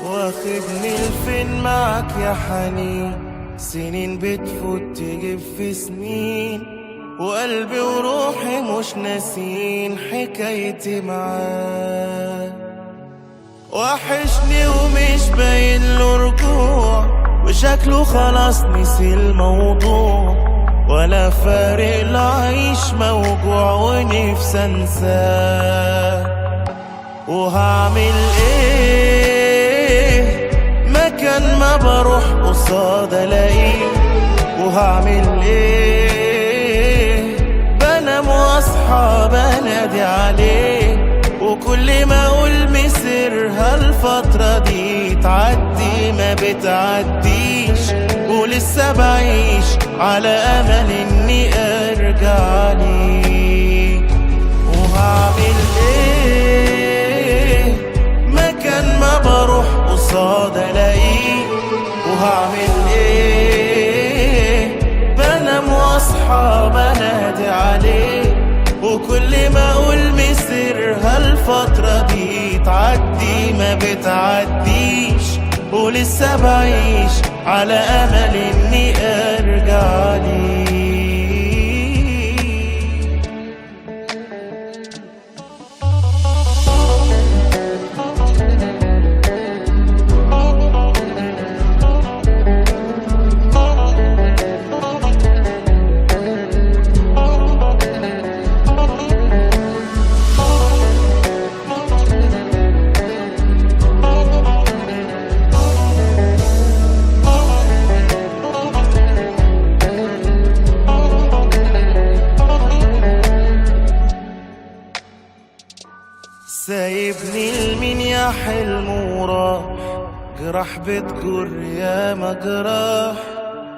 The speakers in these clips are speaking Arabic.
واخدني لفين معك يا حنين، سنين بتفوت تجيب في سنين، وقلبي وروحي مش ناسين حكايتي معاك. وحشني ومش باين له رجوع، وشكله خلاص نسي الموضوع، ولا فارق لا عيش موجوع ونفسي انساه. وهعمل ايه مكان ما بروح قصاد الاقيه، وهعمل ايه بنام واصحى بنادي عليه، وكل ما اقول مسيرها الفترة دي تعدي ما بتعديش، ولسه بعيش على امل اني ارجع ليه. وهعمل ايه مكان ما بروح قصاد الاقيه، وهعمل ايه بنام واصحى بنادي عليه، وكل ما اقول مسيرها الفترة دي تعدي ما بتعديش، ولسه بعيش على امل اني ارجع ليه. سايبني لمين يا حلم وراح، جراح بتجر يا مجراح،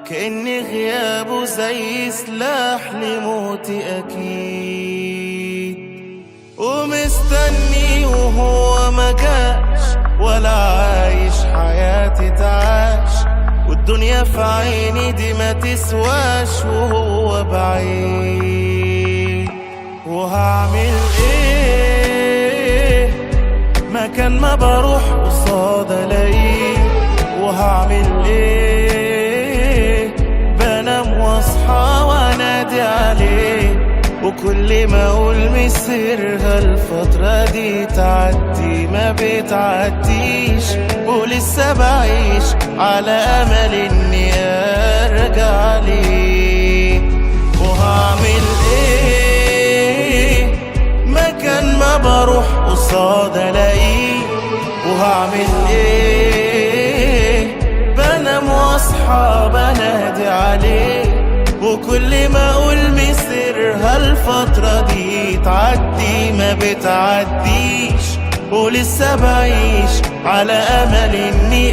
كأن غيابه زي سلاح لموتي أكيد. ومستني وهو ما جاش، ولا عايش حياتي تعاش، والدنيا في عيني دي ما تسواش وهو بعيد. وهعمل ايه مكان ما بروح قصاد الاقيه، وهعمل ايه بنام واصحى وانادي عليه، وكل ما اقول مسيرها الفترة دي تعدي ما بتعديش، ولسه بعيش على امل اني ارجع ليه. وهعمل ايه مكان ما بروح قصاد الاقيه، وهعمل ايه بنام واصحى بنادي عليه، وكل ما اقول مسيرها الفترة دي تعدي ما بتعديش، ولسه بعيش على امل اني